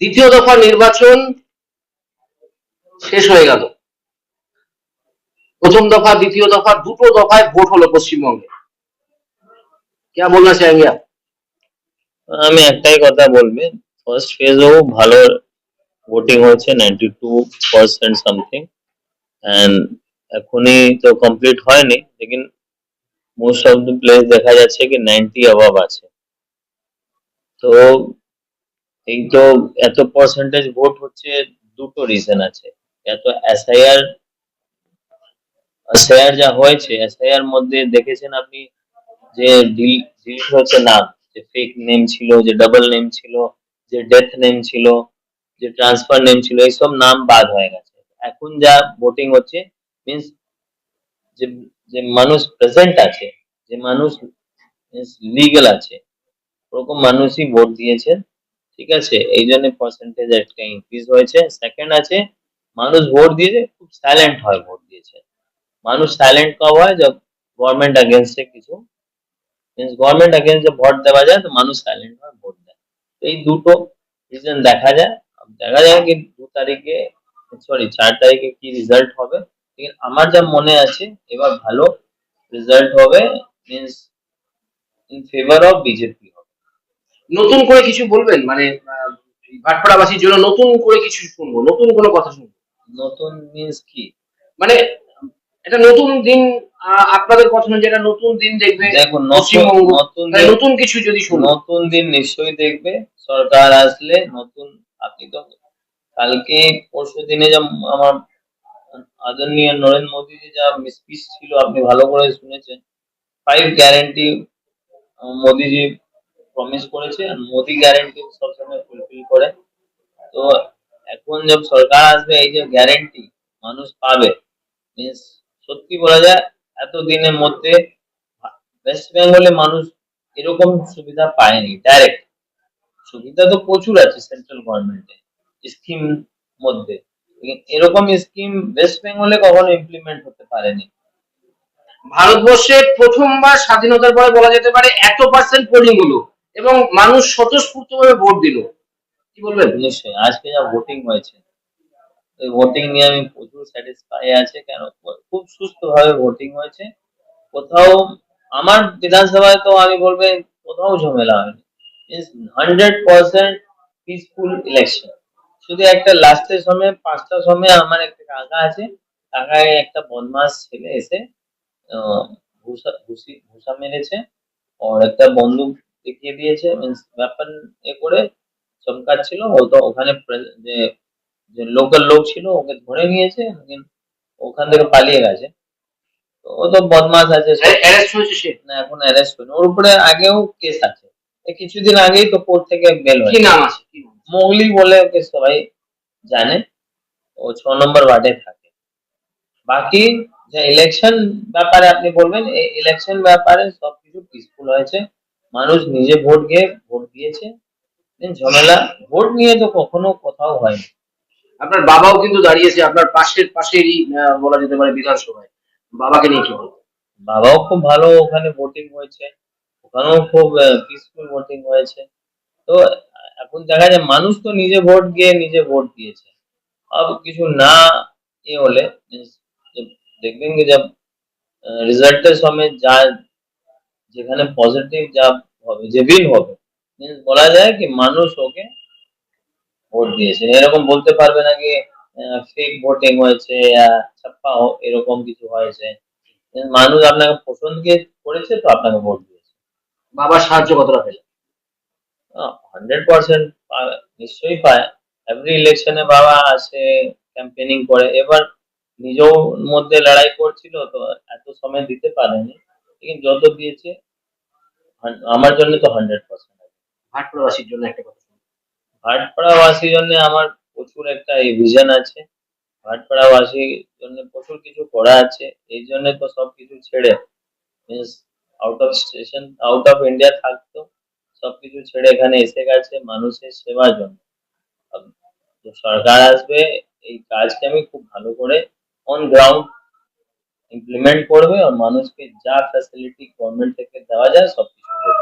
দ্বিতীয় দফা নির্বাচন শেষ হয়ে গেল। প্রথম দফা দ্বিতীয় দফা দুটো দফায় ভোট হলো পশ্চিমবঙ্গে। क्या बोलना चाहेंगे आप? আমি একটাই কথা বলবে, ফার্স্ট ফেজও ভালো ভোটিং হয়েছে 92% সামথিং, এন্ড এখনই তো কমপ্লিট হয়নি, লেকিন মোস্ট অফ দ্য প্লেস দেখা যাচ্ছে কি 90 অ্যাবাভ আছে। তো এই তো এত পার্সেন্টেজ ভোট হচ্ছে, দুটো রিজন আছে। এত এসআইআর এসআইআর যা হয়েছে, এসআইআর মধ্যে দেখেছেন আপনি যে ডিলিট হচ্ছে নাম, যে ফেক নেম ছিল, যে ডাবল নেম ছিল, যে ডেথ নেম ছিল, যে ট্রান্সফার নেম ছিল, এইসব নাম বাদ হয়ে গেছে। এখন যা ভোটিং হচ্ছে মিন্স যে যে মানুষ প্রেজেন্ট আছে, যে মানুষ লিগ্যাল আছে, ওরকম মানুষই ভোট দিয়েছে। ঠিক আছে, এই জন্য পার্সেন্টেজ একটা ইনক্রিজ হয়েছে। সেকেন্ড আছে, মানুষ ভোট দিয়েছে খুব সাইলেন্ট হয় ভোট দিয়েছে। মানুষ সাইলেন্ট কব হয় যখন গভর্নমেন্ট এগেনস্টে কিছু মিন্স গভর্নমেন্ট এগেনস্টে ভোট দেওয়া যায়, তো মানুষ সাইলেন্ট হয় ভোট দেয়। তো এই দুটো রিজন দেখা যায়। দেখা যায় কি 2 তারিখে, সরি 4 তারিখে কি রেজাল্ট হবে, ঠিক আমার যা মনে আছে এবার ভালো রেজাল্ট হবে, means in favour of BJP হবে। নতুন করে কিছু বলবেন, মানে ভাটপাড়াবাসীর জন্য নতুন করে কিছু শুনবো, নতুন কোনো কথা শুনবো। নতুন মিন্স কি? মানে এটা নতুন দিন, আপনাদের কথা অনুযায়ী এটা নতুন দিন দেখবে দেখুন, পশ্চিমবঙ্গ, নতুন তাই দিন, নতুন কিছু যদি শুনুন। নতুন দিন নিশ্চয়ই দেখবে সরকার আসলে নতুন। আপনি তো কালকে পরশু দিনে যা আমার আদরণীয় নরেন্দ্র মোদীজি যা স্পিচ ছিল, আপনি ভালো করে শুনেছেন। 5 গ্যারেন্টি মোদীজি প্রমিস করেছে, আর মোদি গ্যারেন্টি সবসময় ফুলফিল করে। তো এখন যখন সরকার আসবে, এই যে গ্যারেন্টি মানুষ পাবে, মিন্স সত্যি বলা যায় এত দিনের মধ্যে ওয়েস্ট বেঙ্গলে মানুষ এরকম সুবিধা পায়নি। ডাইরেক্ট সুবিধা তো প্রচুর আছে সেন্ট্রাল গভর্নমেন্টে স্কিম মধ্যে, এরকম স্কিম ওয়েস্ট বেঙ্গলে কখনো ইমপ্লিমেন্ট হতে পারেনি। ভারতবর্ষে প্রথমবার স্বাধীনতার পরে বলা যেতে পারে এত পার্সেন্ট পোলিং হলো এবং মানুষ স্বতঃস্ফূর্তভাবে ভোট দিল। কি বলবেন? নিশ্চয়ই আজকে যা ভোটিং হয়েছে, ওই ভোটিং নিয়ে আমি প্রচুর স্যাটিসফাই আছে। কেন? খুব সুস্থভাবে ভোটিং হয়েছে। কোথাও আমার বিধানসভায় তো আমি বলবো কোথাও ঝামেলা হয়নি। 100% পিসফুল ইলেকশন। শুধু একটা লাস্টের সময় 5টার সময় আমার একটা কাকা আছে, কাকায় একটা বদমাস ছেলে এসে ঘুষা মেরেছে, আর একটা বন্দুক দেখিয়ে দিয়েছে, মিন্স ওয়েপন করে চমকাচ্ছিল। ও তো ওখানে যে যে লোকাল লোক ছিল ওকে ধরে নিয়েছে, ওখান থেকে পালিয়ে গেছে। তো ও তো বদমাস আছে, অ্যারেস্ট হয়েছে সে? না এখন অ্যারেস্ট হয়নি, ওর উপরে আগেও কেস আছে। এই কিছুদিন আগেই তো কোর্ট থেকে বেল কি হয়েছে। নাম আছে? মোগলি বলে ওকে সবাই জানে, ও 6 নম্বর ওয়ার্ডে থাকে। বাকি যে ইলেকশন ব্যাপারে আপনি বলবেন, এই ইলেকশন ব্যাপারে সবকিছু পিসফুল হয়েছে। মানুষ নিজে ভোট গিয়ে ভোট দিয়েছে। ঝামেলা ভোট নিয়ে তো কখনো কোথাও হয়নি। আপনার বাবাও কিন্তু দাঁড়িয়েছে আপনার পাশেরই, বলা যেতে পারে বিধানসভায়। বাবাকে নিয়ে কি বলবো? বাবাও খুব ভালো ওখানে ভোটিং হয়েছে, ওখানেও খুব পিসফুল ভোটিং হয়েছে। তো এখন দেখা যায় মানুষ তো নিজে ভোট গিয়ে নিজে ভোট দিয়েছে। अब কিছু না হলে দেখবেন যে जब রিজাল্টের সময় যা যেখানে পজিটিভ যা হবে, যে বিল হবে, বলা যায় কি মানুষ ওকে ভোট দিয়েছে। এরকম বলতে পারবে না কি ফেক ভোটিং হয়েছে, ছাপ্পা এরকম কিছু হয়েছে। মানুষ আপনাকে পছন্দ করেছে, তো আপনাকে ভোট দিয়েছে। বাবার সাহায্য কতটা পেলেন? 100% নিশ্চয়ই পায়। এভরি ইলেকশনে বাবা আসে, ক্যাম্পেনিং করে। এবার নিজেও মধ্যে লড়াই করছিল, তো এত সময় দিতে পারেনি, কিন্তু যত দিয়েছে আমার জন্য তো 100%। ভাটপাড়াবাসীর জন্য একটা কথা শুনুন। ভাটপাড়াবাসীর জন্য আমার প্রচুর একটা ভিশন আছে। ভাটপাড়াবাসীর জন্য প্রচুর কিছু করা আছে। এই জন্য তো সবকিছু ছেড়ে, মিন্স আউট অফ ইন্ডিয়া থাকতো, সবকিছু ছেড়ে এখানে এসে গেছে মানুষের সেবার জন্য। তো সরকার আসবে, এই কাজকে আমি খুব ভালো করে অন গ্রাউন্ড ইমপ্লিমেন্ট করবে, আর মানুষকে যা ফ্যাসিলিটি গভর্নমেন্ট থেকে দেওয়া যায় সবকিছু দেবে।